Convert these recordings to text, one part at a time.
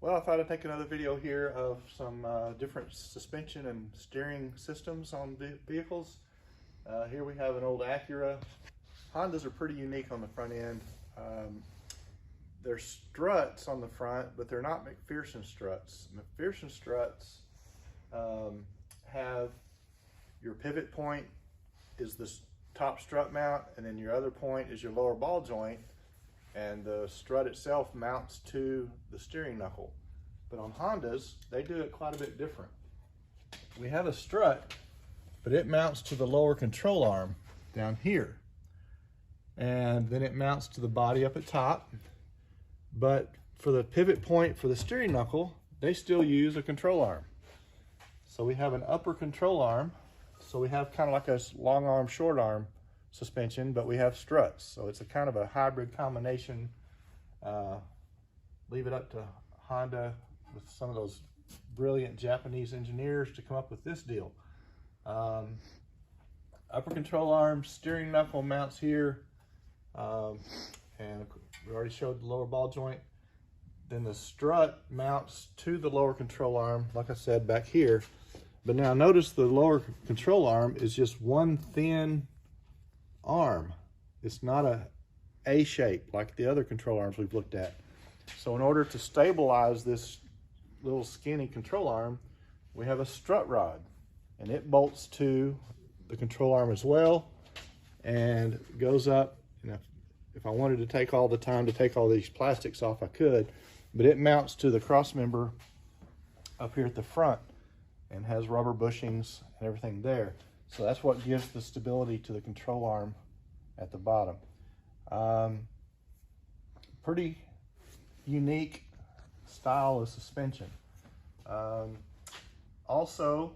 Well, I thought I'd take another video here of some different suspension and steering systems on vehicles. Here we have an old Acura. Hondas are pretty unique on the front end. They're struts on the front, but they're not McPherson struts. McPherson struts have your pivot point is this top strut mount, and then your other point is your lower ball joint, and the strut itself mounts to the steering knuckle. But on Hondas, they do it quite a bit different. We have a strut, but it mounts to the lower control arm down here. And then it mounts to the body up at top. But for the pivot point for the steering knuckle, they still use a control arm. So we have an upper control arm. So we have kind of like a long arm, short arm suspension, but we have struts. So it's a kind of a hybrid combination. Leave it up to Honda with some of those brilliant Japanese engineers to come up with this deal. Upper control arm, steering knuckle mounts here, and we already showed the lower ball joint. Then the strut mounts to the lower control arm, like I said, back here. But now notice the lower control arm is just one thin arm. It's not a shape like the other control arms we've looked at. So in order to stabilize this little skinny control arm, we have a strut rod, and it bolts to the control arm as well and goes up. And if I wanted to take all the time to take all these plastics off, I could, but it mounts to the cross member up here at the front and has rubber bushings and everything there. So that's what gives the stability to the control arm at the bottom. Pretty unique style of suspension. Also,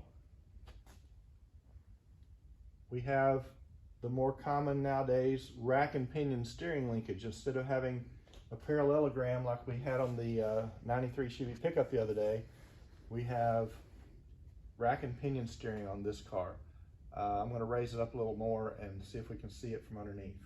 we have the more common nowadays rack and pinion steering linkage. Instead of having a parallelogram like we had on the 93 Chevy pickup the other day, we have rack and pinion steering on this car. I'm going to raise it up a little more and see if we can see it from underneath.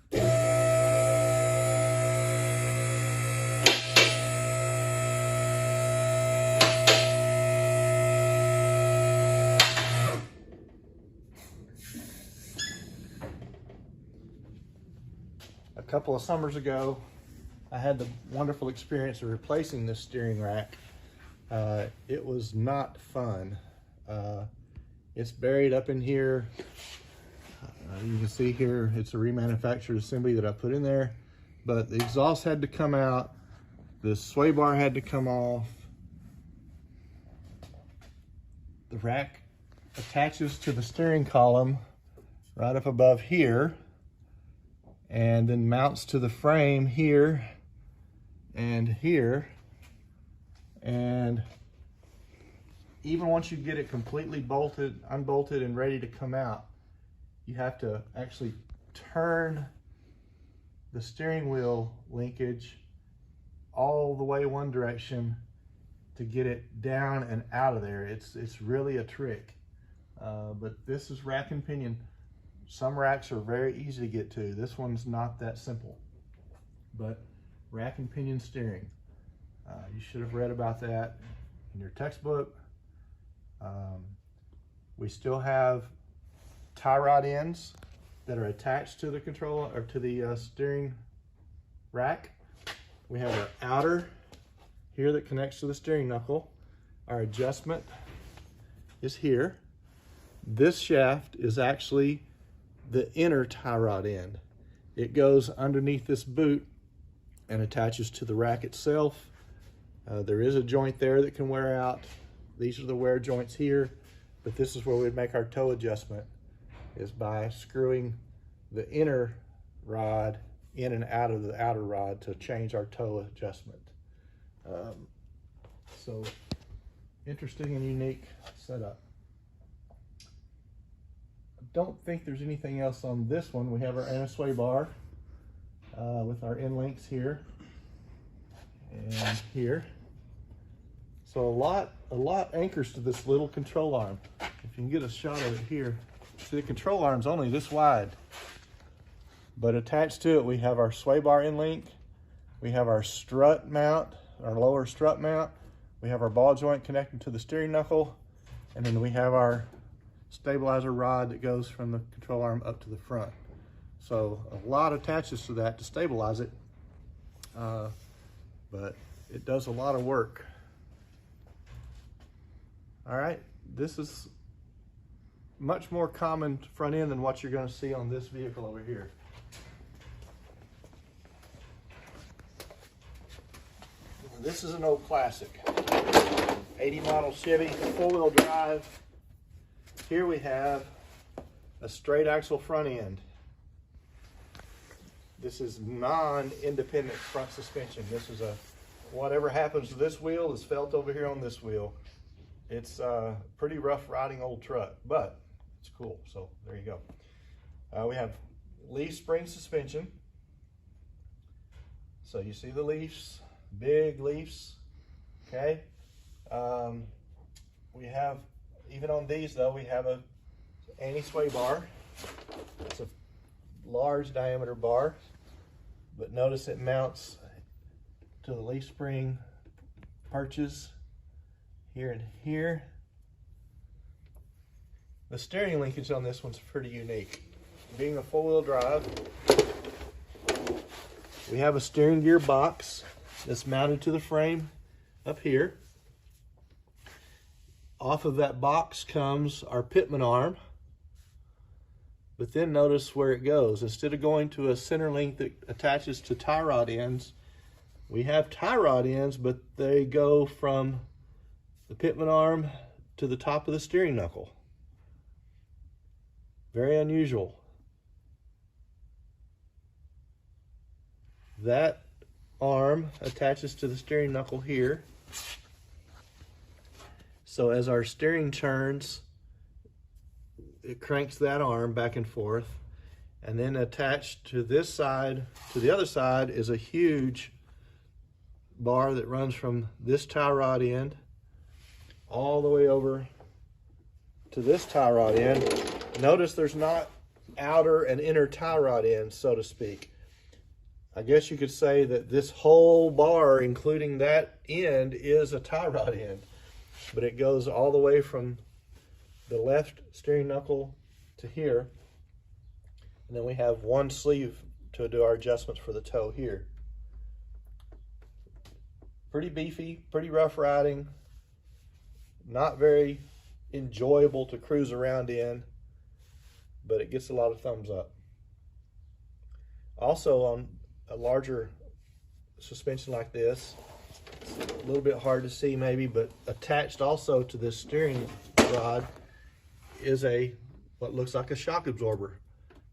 A couple of summers ago, I had the wonderful experience of replacing this steering rack. It was not fun. It's buried up in here. You can see here, it's a remanufactured assembly that I put in there, but the exhaust had to come out. The sway bar had to come off. The rack attaches to the steering column right up above here, and then mounts to the frame here and here. And even once you get it completely bolted, unbolted, and ready to come out, you have to actually turn the steering wheel linkage all the way one direction to get it down and out of there. It's really a trick. But this is rack and pinion. Some racks are very easy to get to. This one's not that simple. But rack and pinion steering. You should have read about that in your textbook. We still have tie rod ends that are attached to the control or to the steering rack. We have our outer here that connects to the steering knuckle. Our adjustment is here. This shaft is actually the inner tie rod end. It goes underneath this boot and attaches to the rack itself. There is a joint there that can wear out. These are the wear joints here, but this is where we'd make our toe adjustment, is by screwing the inner rod in and out of the outer rod to change our toe adjustment. So interesting and unique setup. I don't think there's anything else on this one. We have our anti-sway bar with our end links here and here. So a lot anchors to this little control arm. If you can get a shot of it here, see the control arm's only this wide. But attached to it, we have our sway bar end link, we have our strut mount, our lower strut mount, We have our ball joint connected to the steering knuckle, and then we have our stabilizer rod that goes from the control arm up to the front. So a lot attaches to that to stabilize it, but it does a lot of work. All right, this is much more common front end than what you're going to see on this vehicle over here. This is an old classic, 80 model Chevy, 4-wheel drive. Here we have a straight axle front end. This is non-independent front suspension. This is a, whatever happens to this wheel is felt over here on this wheel. It's a pretty rough riding old truck, but it's cool. So there you go. We have leaf spring suspension. So you see the leaves, big leaves, okay? We have, even on these though, we have a anti-sway bar. It's a large diameter bar, but notice it mounts to the leaf spring perches here and here. The steering linkage on this one's pretty unique. Being a 4-wheel drive, we have a steering gear box that's mounted to the frame up here. Off of that box comes our pitman arm, but then notice where it goes. Instead of going to a center link that attaches to tie rod ends, we have tie rod ends, but they go from the pitman arm to the top of the steering knuckle. Very unusual. That arm attaches to the steering knuckle here. So as our steering turns, it cranks that arm back and forth. And then attached to this side, to the other side, is a huge bar that runs from this tie rod end all the way over to this tie rod end. Notice there's not outer and inner tie rod ends, so to speak. I guess you could say that this whole bar, including that end, is a tie rod end, but it goes all the way from the left steering knuckle to here. And then we have one sleeve to do our adjustments for the toe here. Pretty beefy, pretty rough riding, not very enjoyable to cruise around in, but it gets a lot of thumbs up. Also, on a larger suspension like this, it's a little bit hard to see maybe, but attached also to this steering rod is what looks like a shock absorber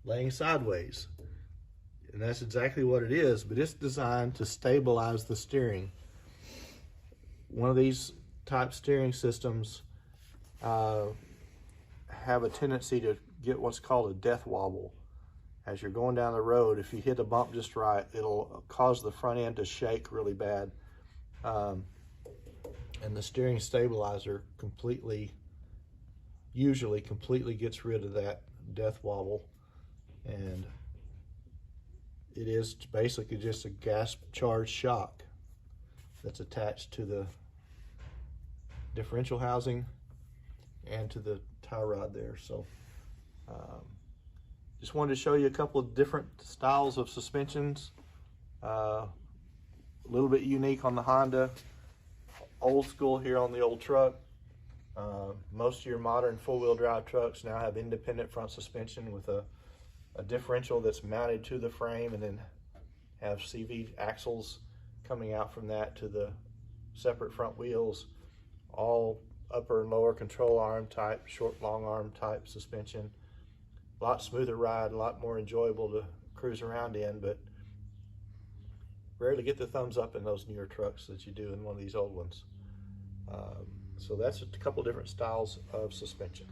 laying sideways. And that's exactly what it is, but it's designed to stabilize the steering. One of these type steering systems have a tendency to get what's called a death wobble. As you're going down the road, if you hit a bump just right, it'll cause the front end to shake really bad. And the steering stabilizer usually completely gets rid of that death wobble. And it is basically just a gas charged shock that's attached to the differential housing and to the tie rod there. So just wanted to show you a couple of different styles of suspensions. A little bit unique on the Honda, old school here on the old truck. Most of your modern 4-wheel drive trucks now have independent front suspension with a differential that's mounted to the frame, and then have CV axles coming out from that to the separate front wheels, all upper and lower control arm type, short long arm type suspension. A lot smoother ride, a lot more enjoyable to cruise around in, but rarely get the thumbs up in those newer trucks that you do in one of these old ones. So that's a couple different styles of suspension.